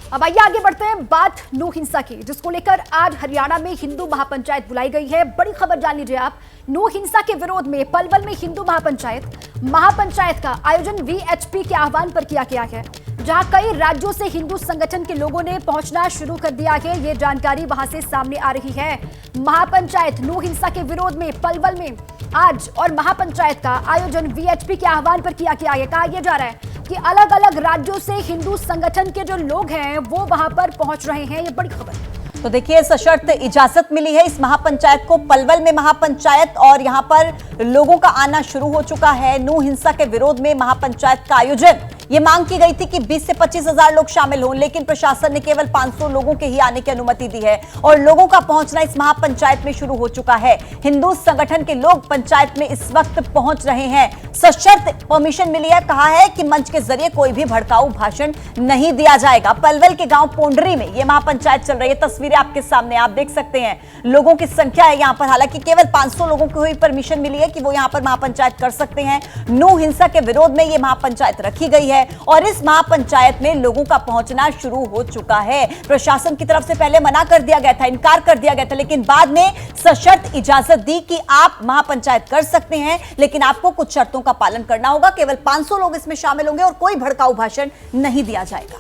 अब आइए आगे बढ़ते हैं। बात नो हिंसा की, जिसको लेकर आज हरियाणा में हिंदू महापंचायत बुलाई गई है। बड़ी खबर जान लीजिए आप। नो हिंसा के विरोध में पलवल में हिंदू महापंचायत का आयोजन वीएचपी के आह्वान पर किया गया है, जहां कई राज्यों से हिंदू संगठन के लोगों ने पहुंचना शुरू कर दिया है। ये जानकारी वहां से सामने आ रही है। महापंचायत नो हिंसा के विरोध में पलवल में आज और महापंचायत का आयोजन वीएचपी के आह्वान पर किया गया है। कहा यह जा रहा है कि अलग अलग राज्यों से हिंदू संगठन के जो लोग हैं वो वहां पर पहुंच रहे हैं। ये बड़ी खबर। तो देखिए, सशर्त इजाजत मिली है इस महापंचायत को। पलवल में महापंचायत और यहां पर लोगों का आना शुरू हो चुका है। नो हिंसा के विरोध में महापंचायत का आयोजन, ये मांग की गई थी कि 20 से 25 हजार लोग शामिल हों, लेकिन प्रशासन ने केवल 500 लोगों के ही आने की अनुमति दी है और लोगों का पहुंचना इस महापंचायत में शुरू हो चुका है। हिंदू संगठन के लोग पंचायत में इस वक्त पहुंच रहे हैं। सशर्त परमिशन मिली है। कहा है कि मंच के जरिए कोई भी भड़काऊ भाषण नहीं दिया जाएगा। पलवल के गांव पोंडरी में यह महापंचायत चल रही है। तस्वीरें आपके सामने आप देख सकते हैं। लोगों की संख्या है यहां पर, हालांकि केवल 500 लोगों को ही परमिशन मिली है कि वो यहां पर महापंचायत कर सकते हैं। नो हिंसा के विरोध में यह महापंचायत रखी गई है और इस महापंचायत में लोगों का पहुंचना शुरू हो चुका है। प्रशासन की तरफ से पहले मना कर दिया गया था, इनकार कर दिया गया था, लेकिन बाद में सशर्त इजाजत दी कि आप महापंचायत कर सकते हैं, लेकिन आपको कुछ शर्तों का पालन करना होगा। केवल 500 लोग इसमें शामिल होंगे और कोई भड़काऊ भाषण नहीं दिया जाएगा।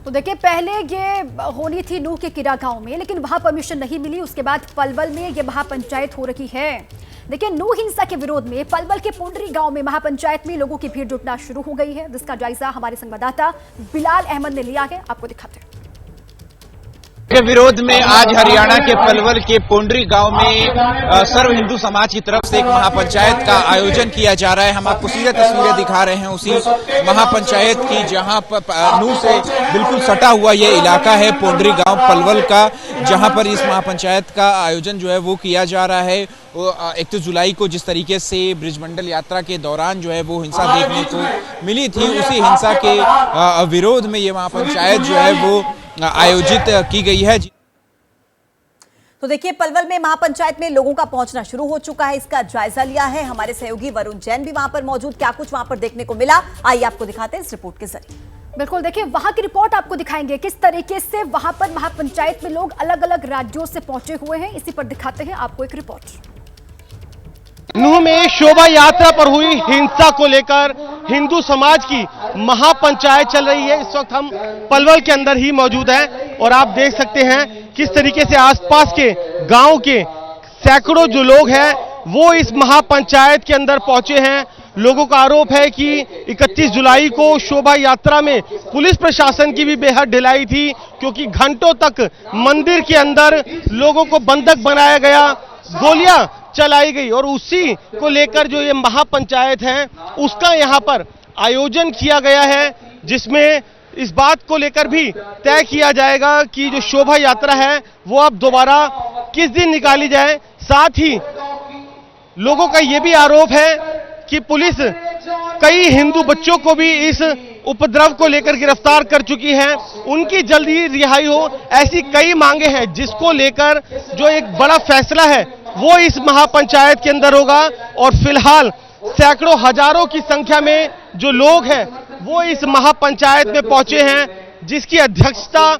तो देखिए, पहले ये होनी थी नूह के किरा गांव में, लेकिन वहां परमिशन नहीं मिली। उसके बाद पलवल में ये महापंचायत हो रही है। देखिए, नो हिंसा के विरोध में पलवल के पोंडरी गांव में महापंचायत में लोगों की भीड़ जुटना शुरू हो गई है, जिसका जायजा हमारे संवाददाता बिलाल अहमद ने लिया है। आपको दिखाते हैं। के विरोध में आज हरियाणा के पलवल के पोंडरी गांव में सर्व हिंदू समाज की तरफ से एक महापंचायत का आयोजन किया जा रहा है। हम आपको सीधे तस्वीरें दिखा रहे हैं उसी महापंचायत की, जहां पर नूह से बिल्कुल सटा हुआ ये इलाका है पोंडरी गांव पलवल का, जहां पर इस महापंचायत का आयोजन जो है वो किया जा रहा है। 31 जुलाई को जिस तरीके से ब्रिजमंडल यात्रा के दौरान जो है वो हिंसा देखने को मिली थी, उसी हिंसा के विरोध में ये महापंचायत जो है वो आयोजित की गई है। तो देखिए, पलवल में महापंचायत में लोगों का पहुंचना शुरू हो चुका है। इसका जायजा लिया है हमारे सहयोगी वरुण जैन भी वहां पर मौजूद। क्या कुछ वहां पर देखने को मिला, आइए आपको दिखाते हैं इस रिपोर्ट के जरिए। बिल्कुल, देखिए वहां की रिपोर्ट आपको दिखाएंगे किस तरीके से वहां पर महापंचायत में लोग अलग अलग राज्यों से पहुंचे हुए हैं। इसी पर दिखाते हैं आपको एक रिपोर्ट। नूह में शोभा यात्रा पर हुई हिंसा को लेकर हिंदू समाज की महापंचायत चल रही है। इस वक्त हम पलवल के अंदर ही मौजूद हैं और आप देख सकते हैं किस तरीके से आसपास के गांव के सैकड़ों जो लोग हैं वो इस महापंचायत के अंदर पहुंचे हैं। लोगों का आरोप है कि 31 जुलाई को शोभा यात्रा में पुलिस प्रशासन की भी बेहद ढिलाई थी, क्योंकि घंटों तक मंदिर के अंदर लोगों को बंधक बनाया गया, गोलियां चलाई गई और उसी को लेकर जो ये महापंचायत है उसका यहाँ पर आयोजन किया गया है, जिसमें इस बात को लेकर भी तय किया जाएगा कि जो शोभा यात्रा है वो अब दोबारा किस दिन निकाली जाए। साथ ही लोगों का ये भी आरोप है कि पुलिस कई हिंदू बच्चों को भी इस उपद्रव को लेकर गिरफ्तार कर चुकी है, उनकी जल्दी रिहाई हो, ऐसी कई मांगे हैं, जिसको लेकर जो एक बड़ा फैसला है वो इस महापंचायत के अंदर होगा। और फिलहाल सैकड़ों हजारों की संख्या में जो लोग हैं वो इस महापंचायत में पहुंचे हैं, जिसकी अध्यक्षता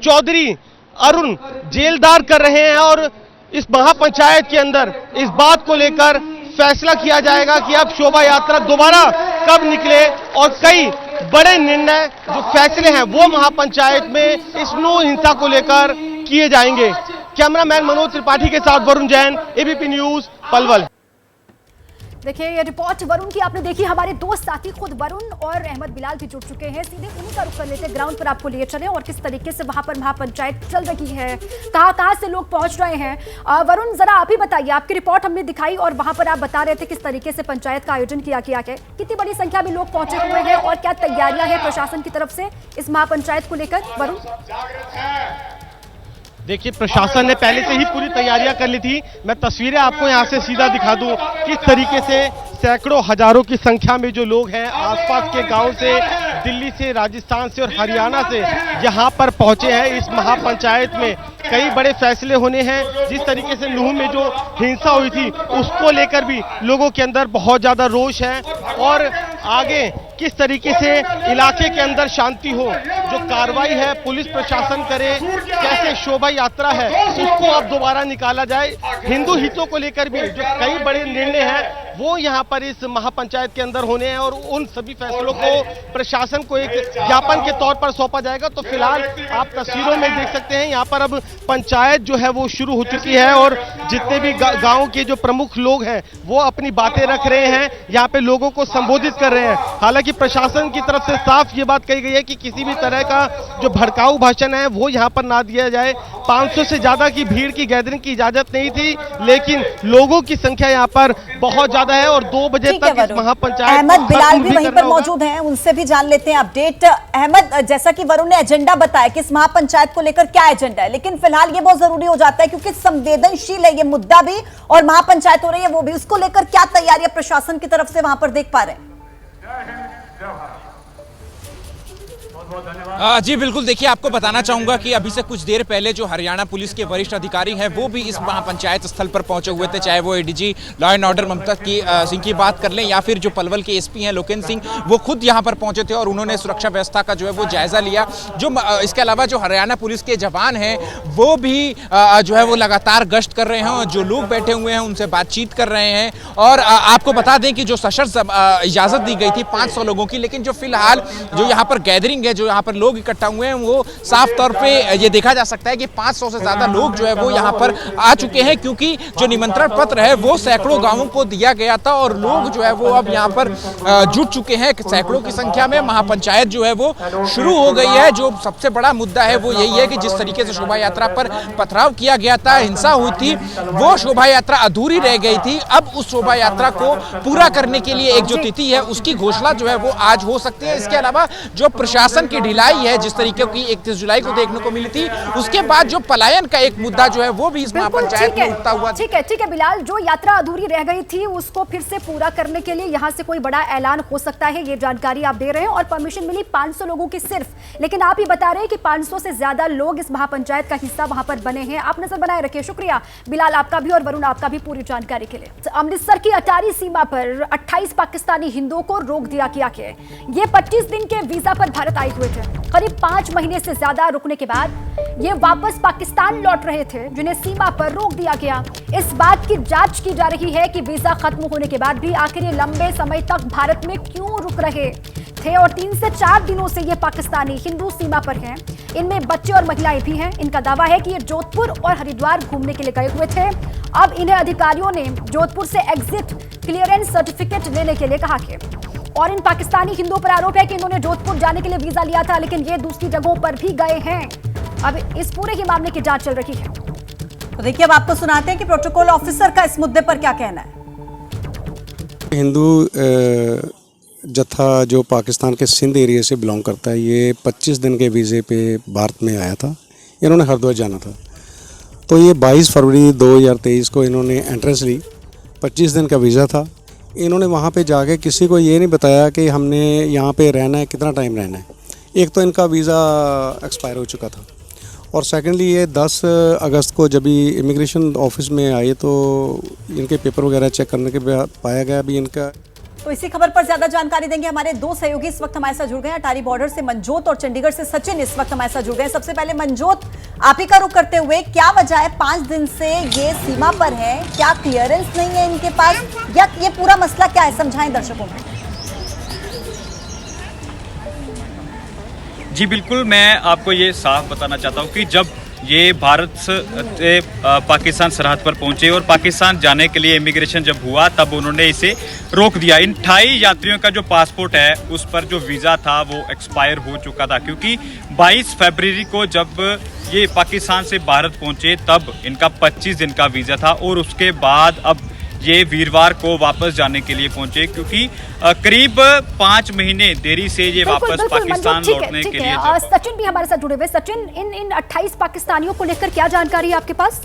चौधरी अरुण जेलदार कर रहे हैं। और इस महापंचायत के अंदर इस बात को लेकर फैसला किया जाएगा कि अब शोभा यात्रा दोबारा कब निकले और कई बड़े निर्णय जो फैसले हैं वो महापंचायत में इस नो हिंसा को लेकर किए जाएंगे। कैमरामैन मनोज त्रिपाठी के साथ वरुण जैन, एबीपी न्यूज, पलवल। देखिए, ये रिपोर्ट वरुण की आपने देखी। हमारे दो साथी खुद वरुण और अहमद बिलाल भी जुड़ चुके हैं। सीधे उन्हीं का रुख कर लेते, ग्राउंड पर आपको लिए चले और किस तरीके से वहां पर महापंचायत चल रही है, कहां से लोग पहुंच रहे हैं। वरुण, जरा आप ही बताइए, आपकी रिपोर्ट हमने दिखाई और वहां पर आप बता रहे थे किस तरीके से पंचायत का आयोजन किया गया है। कितनी बड़ी संख्या में लोग पहुंचे हुए हैं और क्या तैयारियां हैं प्रशासन की तरफ से इस महापंचायत को लेकर? वरुण, देखिए, प्रशासन ने पहले से ही पूरी तैयारियां कर ली थी। मैं तस्वीरें आपको यहां से सीधा दिखा दूं किस तरीके से सैकड़ों हजारों की संख्या में जो लोग हैं आसपास के गांव से, दिल्ली से, राजस्थान से और हरियाणा से यहां पर पहुंचे हैं। इस महापंचायत में कई बड़े फैसले होने हैं। जिस तरीके से नूह में जो हिंसा हुई थी उसको लेकर भी लोगों के अंदर बहुत ज्यादा रोष है और आगे किस तरीके से इलाके के अंदर शांति हो जो कार्रवाई है पुलिस प्रशासन करे, कैसे शोभा यात्रा है उसको अब दोबारा निकाला जाए। हिंदू हितों को लेकर भी जो कई बड़े निर्णय हैं वो यहाँ पर इस महापंचायत के अंदर होने हैं और उन सभी फैसलों को प्रशासन को एक ज्ञापन के तौर पर सौंपा जाएगा। तो फिलहाल आप तस्वीरों में देख सकते हैं यहाँ पर अब पंचायत जो है वो शुरू हो चुकी है और जितने भी गांव के जो प्रमुख लोग हैं वो अपनी बातें रख रहे हैं, यहाँ पे लोगों को संबोधित कर रहे हैं। हालांकि प्रशासन की तरफ से साफ ये बात कही गई है कि किसी भी तरह का जो भड़काऊ भाषण है वो यहाँ पर ना दिया जाए। 500 से ज्यादा की भीड़ की गैदरिंग की इजाजत नहीं थी, लेकिन लोगों की संख्या यहाँ पर बहुत ज्यादा है और 2 बजे तक इस महापंचायत अहमद बिलाल भी वहीं पर मौजूद हैं, उनसे भी जान लेते हैं अपडेट। अहमद, जैसा कि वरुण ने एजेंडा बताया कि इस महापंचायत को लेकर क्या एजेंडा है, लेकिन फिलहाल ये बहुत जरूरी हो जाता है क्योंकि संवेदनशील है ये मुद्दा भी और महापंचायत हो रही है वो भी, उसको लेकर क्या तैयारियां प्रशासन की तरफ से वहां पर देख पा रहे हैं? जी बिल्कुल, देखिए आपको बताना चाहूंगा कि अभी से कुछ देर पहले जो हरियाणा पुलिस के वरिष्ठ अधिकारी हैं वो भी इस महापंचायत स्थल पर पहुंचे हुए थे। चाहे वो एडीजी लॉ एंड ऑर्डर ममता सिंह की बात कर लें या फिर जो पलवल के एसपी हैं लोकेंद्र सिंह, वो खुद यहां पर पहुंचे थे और उन्होंने सुरक्षा व्यवस्था का जो है वो जायजा लिया। जो इसके अलावा जो हरियाणा पुलिस के जवान हैं वो भी जो है वो लगातार गश्त कर रहे हैं और जो लोग बैठे हुए हैं उनसे बातचीत कर रहे हैं। और आपको बता दें कि जो सशर्त इजाजत दी गई थी 500 लोगों की, लेकिन जो फिलहाल जो यहाँ पर गैदरिंग है, जो यहाँ पर लोग इकट्ठा हुए हैं, वो साफ तौर पे ये देखा जा सकता है कि 500 से ज्यादा लोग जो है वो यहाँ पर आ चुके हैं, क्योंकि जो निमंत्रण पत्र है वो सैकड़ों गांवों को दिया गया था और लोग जो है वो अब यहाँ पर जुट चुके हैं सैकड़ों की संख्या में। महापंचायत जो है वो शुरू हो गई है। जो सबसे बड़ा मुद्दा है वो यही है कि जिस तरीके से शोभा यात्रा पर पथराव किया गया था, हिंसा हुई थी, वो शोभा यात्रा अधूरी रह गई थी। अब उस शोभा यात्रा को पूरा करने के लिए एक जो तिथि है उसकी घोषणा जो है वो आज हो सकती है। इसके अलावा जो प्रशासन की ढिलाई है, जिस तरीके की 31 जुलाई को देखने को मिली थी, उसके बाद जो पलायन का एक मुद्दा जो है वो भी इस महापंचायत में उठता हुआ। ठीक है बिलाल, जो यात्रा अधूरी रह गई थी उसको फिर से पूरा करने के लिए यहाँ से कोई बड़ा ऐलान हो सकता है, ये जानकारी आप दे रहे हैं। और परमिशन मिली 500 लोगों की सिर्फ, लेकिन आप ही बता रहे हैं कि 500 से ज्यादा लोग इस महापंचायत का हिस्सा वहां पर बने हैं। आप नजर बनाए रखिए। शुक्रिया बिलाल आपका भी और वरुण आपका भी पूरी जानकारी के लिए। अमृतसर की अटारी सीमा पर 28 पाकिस्तानी हिंदुओं को रोक दिया गया है। ये 25 दिन के वीजा पर भारत आए हुए थे। करीब 5 महीने से ज्यादा रुकने के बाद ये वापस पाकिस्तान लौट रहे थे, जिन्हें सीमा पर रोक दिया गया। इस बात की जांच की जा रही है कि वीजा खत्म होने के बाद भी आखिर ये लंबे समय तक भारत में क्यों रुक रहे थे और 3 से 4 दिनों से ये पाकिस्तानी हिंदू सीमा पर हैं। इनमें बच्चे और महिलाएं भी हैं। इनका दावा है कि ये जोधपुर और हरिद्वार घूमने के लिए गए हुए थे। अब इन्हें अधिकारियों ने जोधपुर से एग्जिट क्लियरेंस सर्टिफिकेट लेने के लिए कहा है। और इन पाकिस्तानी हिंदुओं पर आरोप है कि इन्होंने जोधपुर जाने के लिए वीजा लिया था, लेकिन ये दूसरी जगहों पर भी गए हैं। अब इस पूरे ही मामले की जांच चल रही है। तो देखिए, अब आपको सुनाते हैं कि प्रोटोकॉल ऑफिसर का इस मुद्दे पर क्या कहना है। हिंदू जत्था जो पाकिस्तान के सिंध एरिया से बिलोंग करता है, ये 25 दिन के वीज़े पे भारत में आया था। इन्होंने हरिद्वार जाना था, तो ये 22 फरवरी 2023 को इन्होंने एंट्रेंस ली। 25 दिन का वीज़ा था। इन्होंने वहाँ पे जाके किसी को ये नहीं बताया कि हमने यहाँ पे रहना है, कितना टाइम रहना है। एक तो इनका वीज़ा एक्सपायर हो चुका था और सेकेंडली ये 10 अगस्त को जब भी इमिग्रेशन ऑफिस में आए तो इनके पेपर वगैरह चेक करने के बाद पाया गया भी इनका। तो इसी खबर पर ज्यादा जानकारी देंगे हमारे 2 सहयोगी इस वक्त हमारे साथ जुड़ गए हैं। अटारी बॉर्डर से मनजोत और चंडीगढ़ से सचिन इस वक्त हमारे साथ जुड़ गए हैं। सबसे पहले मनजोत, आप ही का रुख करते हुए, क्या वजह है 5 दिन से ये सीमा पर है? क्या क्लियरेंस नहीं है इनके पास या ये पूरा मसला क्या है, समझाएं दर्शकों को। जी बिल्कुल, मैं आपको ये साफ बताना चाहता हूँ कि जब ये भारत से पाकिस्तान सरहद पर पहुंचे और पाकिस्तान जाने के लिए इमिग्रेशन जब हुआ तब उन्होंने इसे रोक दिया। इन 28 यात्रियों का जो पासपोर्ट है उस पर जो वीज़ा था वो एक्सपायर हो चुका था, क्योंकि 22 फरवरी को जब ये पाकिस्तान से भारत पहुंचे तब इनका 25 दिन का वीज़ा था और उसके बाद अब ये वीरवार को वापस जाने के लिए पहुंचे, क्योंकि करीब 5 महीने देरी से ये वापस पाकिस्तान लौटने के लिए। सचिन भी हमारे साथ जुड़े हुए। सचिन, इन 28 पाकिस्तानियों को लेकर क्या जानकारी है आपके पास?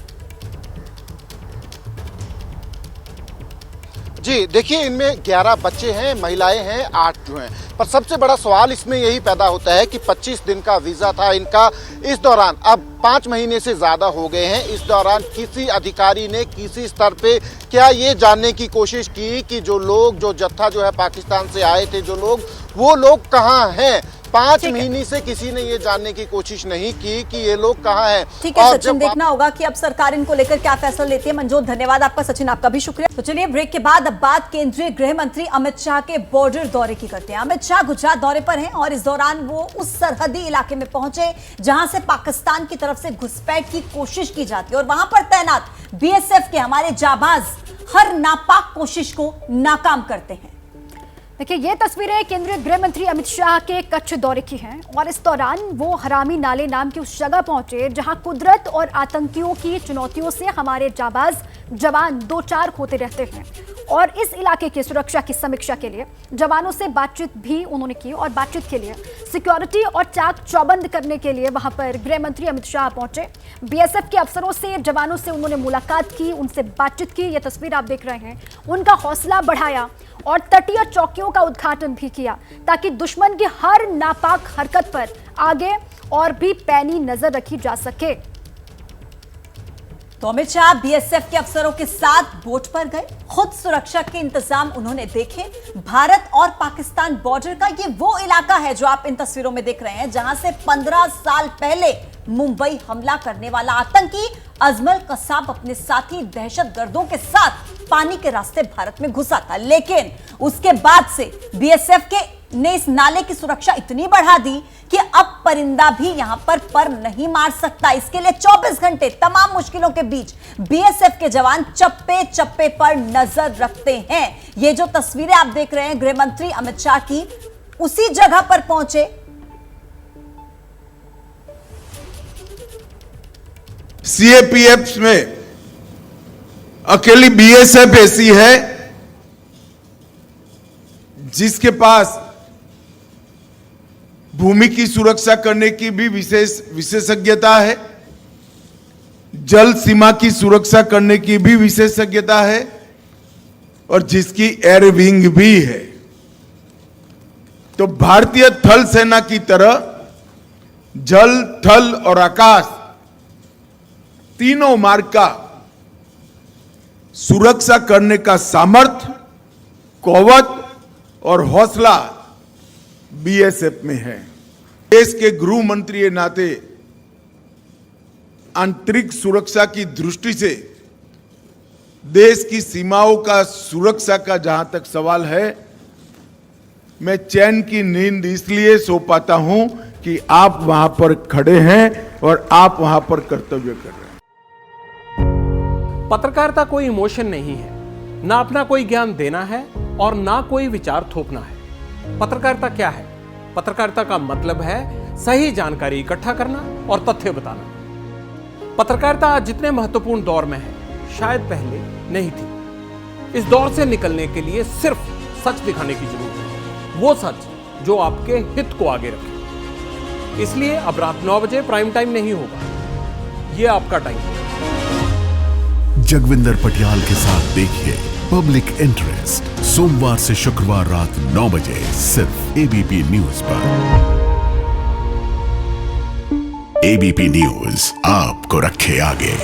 जी देखिए, इनमें 11 बच्चे हैं, महिलाएं हैं 8 जो हैं। पर सबसे बड़ा सवाल इसमें यही पैदा होता है कि 25 दिन का वीज़ा था इनका, इस दौरान अब 5 महीने से ज़्यादा हो गए हैं। इस दौरान किसी अधिकारी ने किसी स्तर पे क्या ये जानने की कोशिश की कि जो लोग, जो जत्था जो है पाकिस्तान से आए थे जो लोग, वो लोग कहाँ हैं? 5 महीने से किसी ने ये जानने की कोशिश नहीं की कि ये लोग कहाँ हैं। ठीक है सचिन, देखना होगा कि अब सरकार इनको लेकर क्या फैसला लेती है। मनजोत, धन्यवाद आपका। सचिन, आपका भी शुक्रिया। तो चलिए ब्रेक के बाद अब बात केंद्रीय गृह मंत्री अमित शाह के बॉर्डर दौरे की करते हैं। अमित शाह गुजरात दौरे पर हैं और इस दौरान वो उस सरहदी इलाके में पहुंचे जहां से पाकिस्तान की तरफ से घुसपैठ की कोशिश की जाती है और वहां पर तैनात बीएसएफ के हमारे जाबाज हर नापाक कोशिश को नाकाम करते हैं। देखिए, ये तस्वीरें केंद्रीय गृह मंत्री अमित शाह के कच्छ दौरे की हैं और इस दौरान वो हरामी नाले नाम की उस जगह पहुंचे जहां कुदरत और आतंकियों की चुनौतियों से हमारे जाबाज जवान दो चार होते रहते हैं और इस इलाके की सुरक्षा की समीक्षा के लिए जवानों से बातचीत भी उन्होंने की और बातचीत के लिए सिक्योरिटी और चाक चौबंद करने के लिए वहां पर गृह मंत्री अमित शाह पहुंचे। बीएसएफ के अफसरों से, जवानों से उन्होंने मुलाकात की, उनसे बातचीत की। ये तस्वीर आप देख रहे हैं। उनका हौसला बढ़ाया और तटीय चौकियों का उद्घाटन भी किया ताकि दुश्मन की हर नापाक हरकत पर आगे और भी पैनी नजर रखी जा सके। तो अमित शाह बीएसएफ के अफसरों के साथ बोट पर गए, खुद सुरक्षा के इंतजाम उन्होंने देखे। भारत और पाकिस्तान बॉर्डर का ये वो इलाका है जो आप इन तस्वीरों में देख रहे हैं जहां से 15 साल पहले मुंबई हमला करने वाला आतंकी अजमल कसाब अपने साथी दहशतगर्दों के साथ पानी के रास्ते भारत में घुसा था। लेकिन उसके बाद से बीएसएफ ने इस नाले की सुरक्षा इतनी बढ़ा दी कि अब परिंदा भी यहां पर पर नहीं मार सकता। इसके लिए 24 घंटे तमाम मुश्किलों के बीच बीएसएफ के जवान चप्पे चप्पे पर नजर रखते हैं। ये जो तस्वीरें आप देख रहे हैं गृह मंत्री अमित शाह की, उसी जगह पर पहुंचे। सीएपीएफ में अकेली बीएसएफ ऐसी है जिसके पास भूमि की सुरक्षा करने की भी विशेषज्ञता है, जल सीमा की सुरक्षा करने की भी विशेषज्ञता है और जिसकी एयर विंग भी है। तो भारतीय थल सेना की तरह जल, थल और आकाश तीनों मार्ग का सुरक्षा करने का सामर्थ्य, कौवत और हौसला बीएसएफ में है। देश के गृह मंत्री के नाते आंतरिक सुरक्षा की दृष्टि से देश की सीमाओं का सुरक्षा का जहां तक सवाल है, मैं चैन की नींद इसलिए सो पाता हूं कि आप वहां पर खड़े हैं और आप वहां पर कर्तव्य कर रहे हैं। पत्रकारिता कोई इमोशन नहीं है, ना अपना कोई ज्ञान देना है और ना कोई विचार थोपना है। पत्रकारिता क्या है? पत्रकारिता का मतलब है सही जानकारी इकट्ठा करना और तथ्य बताना। पत्रकारिता आज जितने महत्वपूर्ण दौर में है, शायद पहले नहीं थी। इस दौर से निकलने के लिए सिर्फ सच दिखाने की जरूरत है, वो सच जो आपके हित को आगे रखे। इसलिए अब रात 9 बजे प्राइम टाइम नहीं होगा, ये आपका टाइम है। जगविंदर पटियाल के साथ देखिए पब्लिक इंटरेस्ट, सोमवार से शुक्रवार रात 9 बजे सिर्फ एबीपी न्यूज पर। एबीपी न्यूज आपको रखे आगे।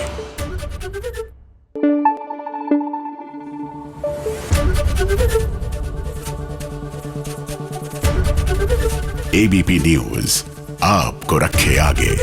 एबीपी न्यूज आपको रखे आगे।